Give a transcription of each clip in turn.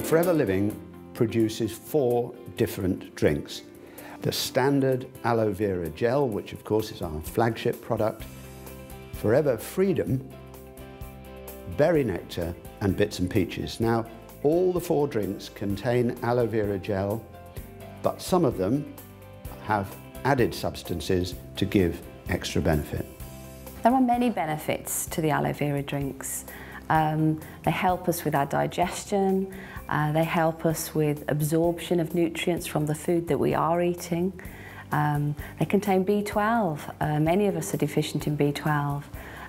Forever Living produces 4 different drinks. The standard aloe vera gel, which of course is our flagship product, Forever Freedom, Berry Nectar and Bits and Peaches. Now, all the 4 drinks contain aloe vera gel, but some of them have added substances to give extra benefit. There are many benefits to the aloe vera drinks. They help us with our digestion, they help us with absorption of nutrients from the food that we are eating. They contain B12. Many of us are deficient in B12.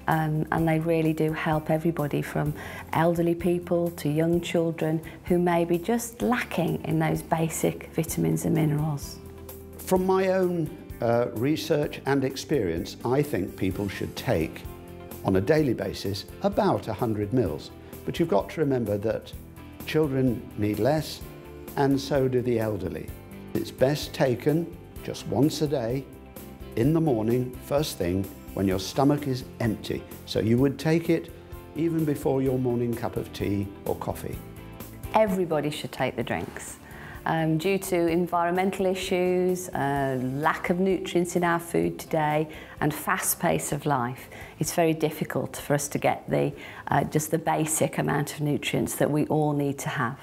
And they really do help everybody from elderly people to young children who may be just lacking in those basic vitamins and minerals. From my own research and experience, I think people should take on a daily basis about 100 mils. But you've got to remember that children need less, and so do the elderly. It's best taken just once a day, in the morning, first thing, when your stomach is empty. So you would take it even before your morning cup of tea or coffee. Everybody should take the drinks. Due to environmental issues, lack of nutrients in our food today, and fast pace of life, it's very difficult for us to get just the basic amount of nutrients that we all need to have.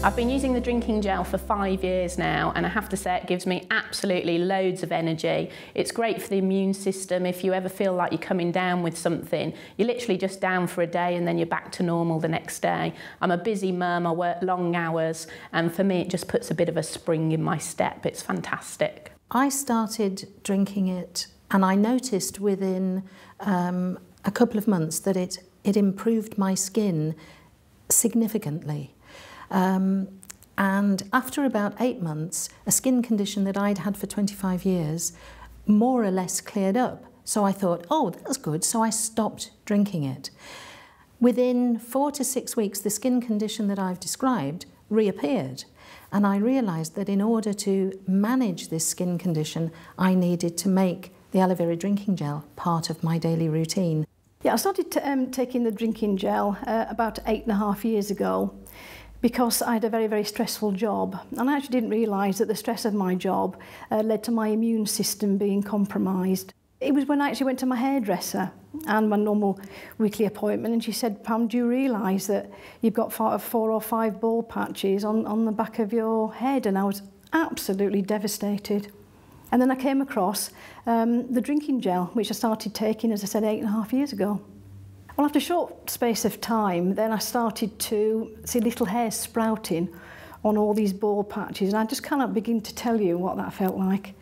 I've been using the drinking gel for 5 years now, and I have to say it gives me absolutely loads of energy. It's great for the immune system. If you ever feel like you're coming down with something, you're literally just down for a day and then you're back to normal the next day. I'm a busy mum, I work long hours, and for me it just puts a bit of a spring in my step. It's fantastic. I started drinking it and I noticed within a couple of months that it improved my skin significantly. And after about 8 months, a skin condition that I'd had for 25 years more or less cleared up. So I thought, oh, that's good, so I stopped drinking it. Within 4 to 6 weeks, the skin condition that I've described reappeared. And I realised that in order to manage this skin condition, I needed to make the aloe vera drinking gel part of my daily routine. Yeah, I started taking the drinking gel about 8.5 years ago, because I had a very, very stressful job. And I actually didn't realise that the stress of my job led to my immune system being compromised. It was when I actually went to my hairdresser and my normal weekly appointment, and she said, Pam, do you realise that you've got 4 or 5 bald patches on the back of your head? And I was absolutely devastated. And then I came across the drinking gel, which I started taking, as I said, 8.5 years ago. Well, after a short space of time, then I started to see little hairs sprouting on all these bald patches, and I just cannot begin to tell you what that felt like.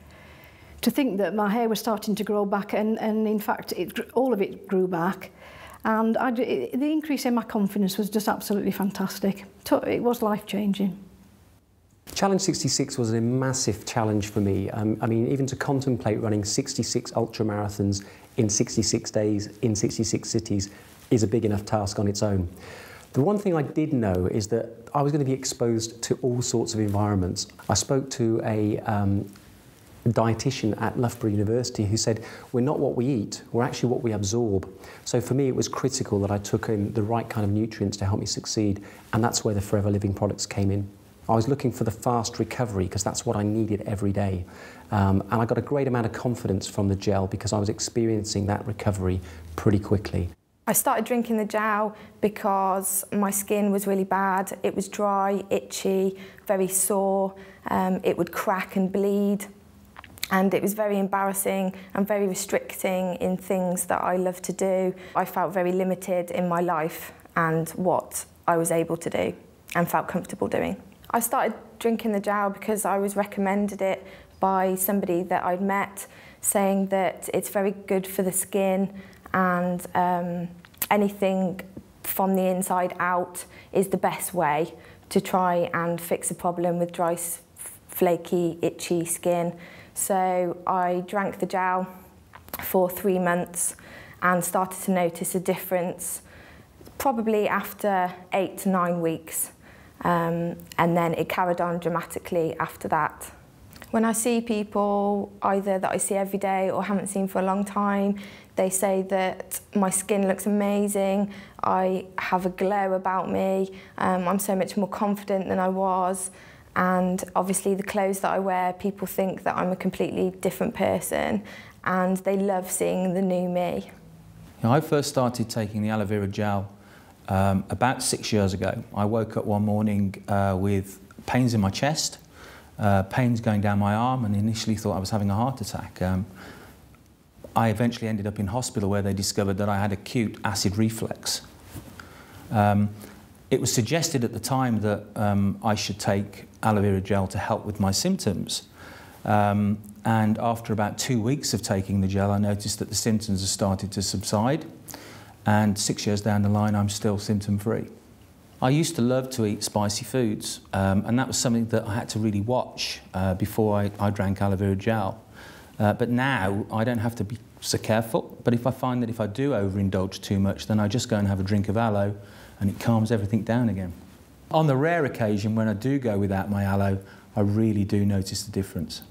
To think that my hair was starting to grow back, and in fact, all of it grew back, and the increase in my confidence was just absolutely fantastic. It was life-changing. Challenge 66 was a massive challenge for me. I mean, even to contemplate running 66 ultra marathons in 66 days in 66 cities is a big enough task on its own. The one thing I did know is that I was going to be exposed to all sorts of environments. I spoke to a dietitian at Loughborough University who said, we're not what we eat, we're actually what we absorb. So for me it was critical that I took in the right kind of nutrients to help me succeed, and that's where the Forever Living products came in. I was looking for the fast recovery because that's what I needed every day. And I got a great amount of confidence from the gel because I was experiencing that recovery pretty quickly. I started drinking the gel because my skin was really bad. It was dry, itchy, very sore. It would crack and bleed. And it was very embarrassing and very restricting in things that I love to do. I felt very limited in my life and what I was able to do and felt comfortable doing. I started drinking the gel because I was recommended it by somebody that I'd met, saying that it's very good for the skin, and anything from the inside out is the best way to try and fix a problem with dry, flaky, itchy skin. So I drank the gel for 3 months and started to notice a difference probably after 8 to 9 weeks. And then it carried on dramatically after that. When I see people, either that I see every day or haven't seen for a long time, They say that my skin looks amazing, I have a glow about me, I'm so much more confident than I was, and obviously the clothes that I wear, people think that I'm a completely different person, and they love seeing the new me. I first started taking the aloe vera gel about 6 years ago. I woke up one morning with pains in my chest, pains going down my arm, and initially thought I was having a heart attack. I eventually ended up in hospital where they discovered that I had acute acid reflux. It was suggested at the time that I should take aloe vera gel to help with my symptoms. And after about 2 weeks of taking the gel, I noticed that the symptoms had started to subside. And 6 years down the line, I'm still symptom-free. I used to love to eat spicy foods, and that was something that I had to really watch before I drank aloe vera gel. But now, I don't have to be so careful. But if I find that if I do overindulge too much, then I just go and have a drink of aloe, and it calms everything down again. On the rare occasion when I do go without my aloe, I really do notice the difference.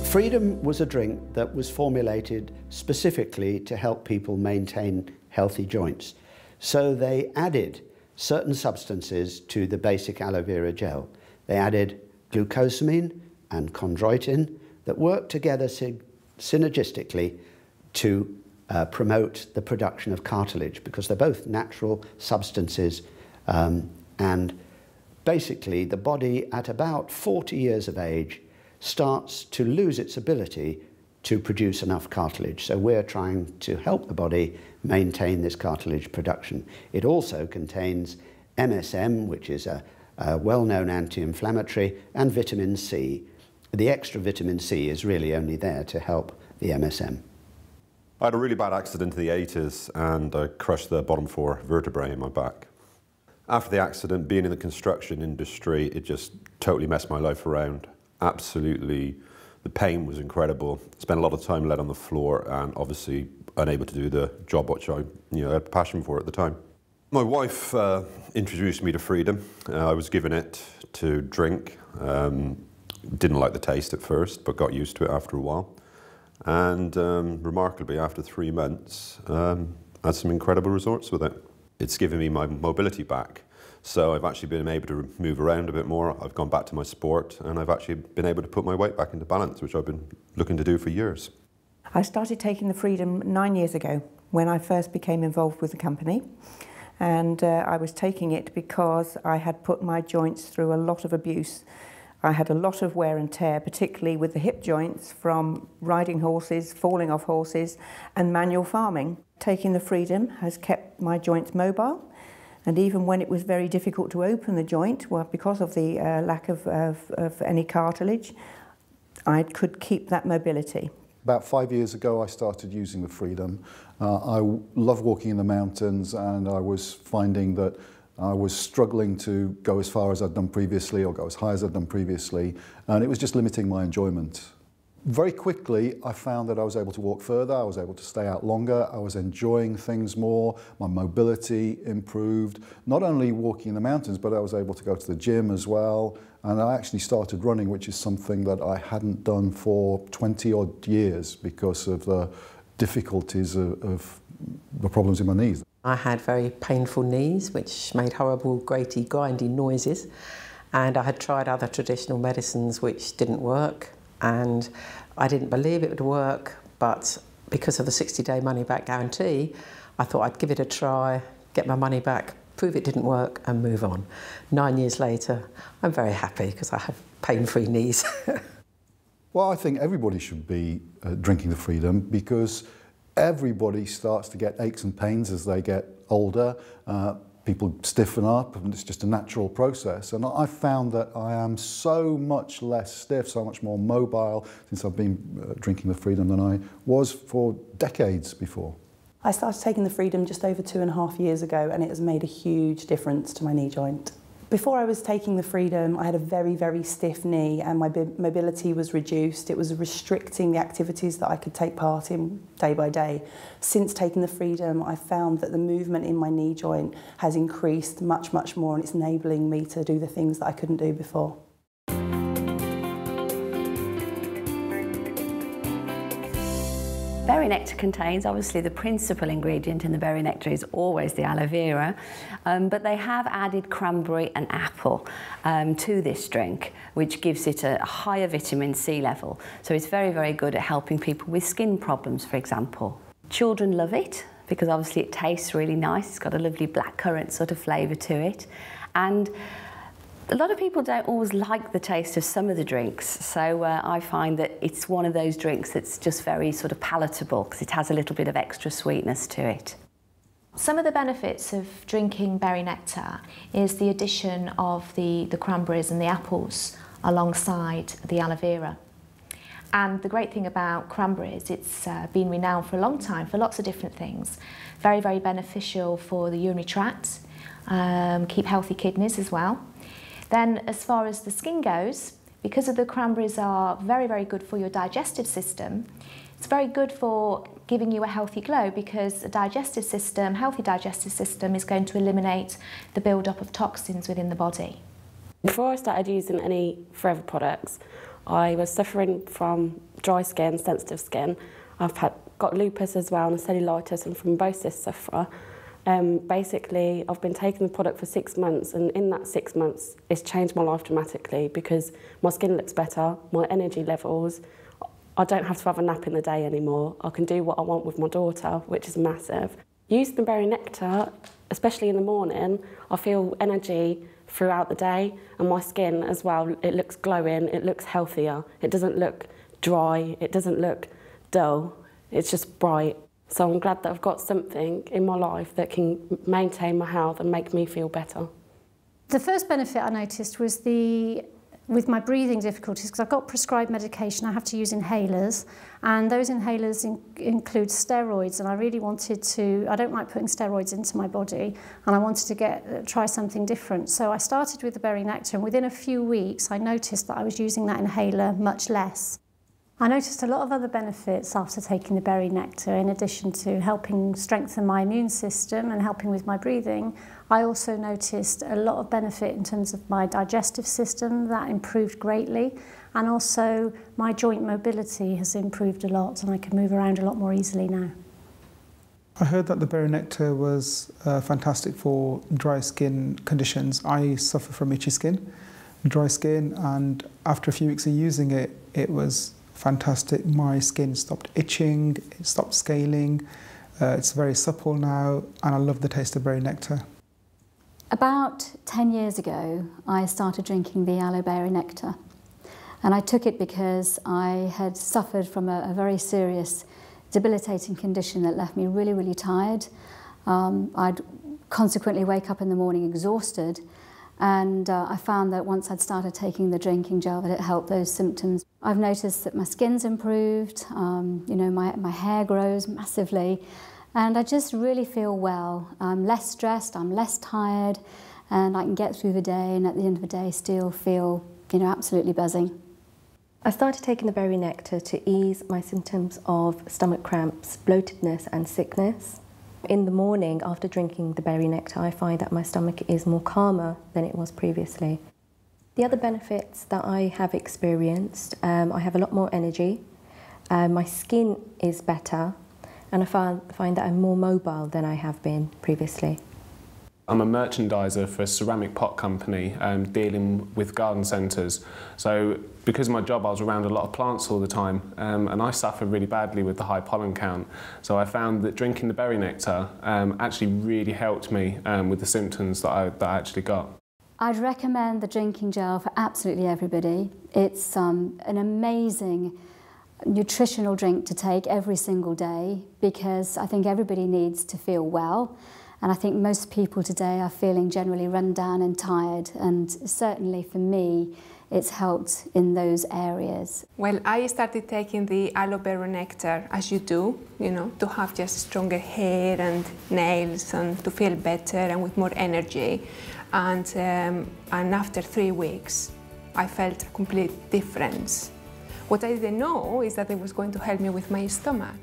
Freedom was a drink that was formulated specifically to help people maintain healthy joints. So they added certain substances to the basic aloe vera gel. They added glucosamine and chondroitin that work together synergistically to promote the production of cartilage, because they're both natural substances, and basically the body at about 40 years of age starts to lose its ability to produce enough cartilage. So we're trying to help the body maintain this cartilage production. It also contains MSM, which is a well-known anti-inflammatory, and vitamin C. The extra vitamin C is really only there to help the MSM. I had a really bad accident in the 80s and I crushed the bottom 4 vertebrae in my back. After the accident, being in the construction industry, it just totally messed my life around. Absolutely, the pain was incredible. Spent a lot of time laid on the floor and obviously unable to do the job which I had a passion for at the time. My wife introduced me to Freedom. I was given it to drink. Didn't like the taste at first, but got used to it after a while. And remarkably, after 3 months, had some incredible results with it. It's given me my mobility back. So I've actually been able to move around a bit more. I've gone back to my sport, and I've actually been able to put my weight back into balance, which I've been looking to do for years. I started taking the Freedom 9 years ago when I first became involved with the company. And I was taking it because I had put my joints through a lot of abuse. I had a lot of wear and tear, particularly with the hip joints from riding horses, falling off horses, and manual farming. Taking the Freedom has kept my joints mobile, and even when it was very difficult to open the joint, well, because of the lack of any cartilage, I could keep that mobility. About 5 years ago, I started using the Freedom. I love walking in the mountains, and I was finding that I was struggling to go as far as I'd done previously or go as high as I'd done previously, and it was just limiting my enjoyment. Very quickly, I found that I was able to walk further, I was able to stay out longer, I was enjoying things more, my mobility improved, not only walking in the mountains, but I was able to go to the gym as well, and I actually started running, which is something that I hadn't done for 20-odd years because of the difficulties of the problems in my knees. I had very painful knees, which made horrible, graty, grindy noises, and I had tried other traditional medicines which didn't work, and I didn't believe it would work, but because of the 60-day money-back guarantee, I thought I'd give it a try, get my money back, prove it didn't work, and move on. 9 years later, I'm very happy because I have pain-free knees. Well, I think everybody should be drinking the Freedom because everybody starts to get aches and pains as they get older. People stiffen up, and it's just a natural process. And I found that I am so much less stiff, so much more mobile since I've been drinking the Freedom than I was for decades before. I started taking the Freedom just over 2.5 years ago, and it has made a huge difference to my knee joint. Before I was taking the Freedom, I had a very, very stiff knee and my mobility was reduced. It was restricting the activities that I could take part in day by day. Since taking the Freedom, I found that the movement in my knee joint has increased much, much more, and it's enabling me to do the things that I couldn't do before. berry nectar contains, obviously the principal ingredient in the berry nectar is always the aloe vera, but they have added cranberry and apple to this drink, which gives it a higher vitamin C level. So it's very, very good at helping people with skin problems, for example. Children love it because obviously it tastes really nice. It's got a lovely blackcurrant sort of flavour to it. And a lot of people don't always like the taste of some of the drinks, so I find that it's one of those drinks that's just very sort of palatable because it has a little bit of extra sweetness to it. Some of the benefits of drinking berry nectar is the addition of the cranberries and the apples alongside the aloe vera. And the great thing about cranberries, it's been renowned for a long time for lots of different things. Very, very beneficial for the urinary tract, keep healthy kidneys as well. Then as far as the skin goes, because the cranberries are very, very good for your digestive system, it's very good for giving you a healthy glow because a digestive system, healthy digestive system is going to eliminate the build-up of toxins within the body. Before I started using any Forever products, I was suffering from dry skin, sensitive skin. I've got lupus as well and cellulitis and thrombosis sufferer. Basically, I've been taking the product for 6 months, and in that 6 months, it's changed my life dramatically because my skin looks better, my energy levels. I don't have to have a nap in the day anymore. I can do what I want with my daughter, which is massive. Using the berry nectar, especially in the morning, I feel energy throughout the day, and my skin as well, it looks glowing, it looks healthier. It doesn't look dry, it doesn't look dull, it's just bright. So I'm glad that I've got something in my life that can maintain my health and make me feel better. The first benefit I noticed was with my breathing difficulties, because I've got prescribed medication, I have to use inhalers, and those inhalers include steroids, and I really wanted to, I don't like putting steroids into my body, and I wanted to try something different. So I started with the berry nectar, and within a few weeks I noticed that I was using that inhaler much less. I noticed a lot of other benefits after taking the berry nectar. In addition to helping strengthen my immune system and helping with my breathing, I also noticed a lot of benefit in terms of my digestive system. That improved greatly, and also my joint mobility has improved a lot, and I can move around a lot more easily now. I heard that the berry nectar was fantastic for dry skin conditions. I suffer from itchy skin, dry skin, and after a few weeks of using it, it was fantastic. My skin stopped itching, it stopped scaling, it's very supple now, and I love the taste of berry nectar. About 10 years ago, I started drinking the aloe berry nectar, and I took it because I had suffered from a very serious debilitating condition that left me really, really tired. I'd consequently wake up in the morning exhausted, and I found that once I'd started taking the drinking gel that it helped those symptoms. I've noticed that my skin's improved, you know, my hair grows massively, and I just really feel well. I'm less stressed, I'm less tired, and I can get through the day, and at the end of the day still feel, you know, absolutely buzzing. I started taking the berry nectar to ease my symptoms of stomach cramps, bloatedness and sickness. In the morning, after drinking the berry nectar, I find that my stomach is more calmer than it was previously. The other benefits that I have experienced, I have a lot more energy, my skin is better, and I find that I'm more mobile than I have been previously. I'm a merchandiser for a ceramic pot company dealing with garden centres. So because of my job, I was around a lot of plants all the time, and I suffer really badly with the high pollen count. So I found that drinking the berry nectar actually really helped me with the symptoms that I actually got. I'd recommend the drinking gel for absolutely everybody. It's an amazing nutritional drink to take every single day because I think everybody needs to feel well. And I think most people today are feeling generally run down and tired, and certainly for me, it's helped in those areas. Well, I started taking the aloe berry nectar, as you do, you know, to have just stronger hair and nails and to feel better and with more energy. And after 3 weeks, I felt a complete difference. What I didn't know is that it was going to help me with my stomach.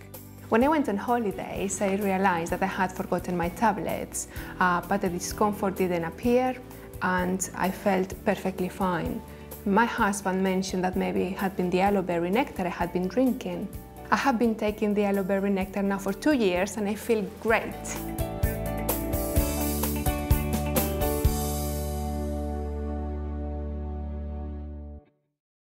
When I went on holidays, I realized that I had forgotten my tablets, but the discomfort didn't appear and I felt perfectly fine. My husband mentioned that maybe it had been the aloe berry nectar I had been drinking. I have been taking the aloe berry nectar now for 2 years and I feel great.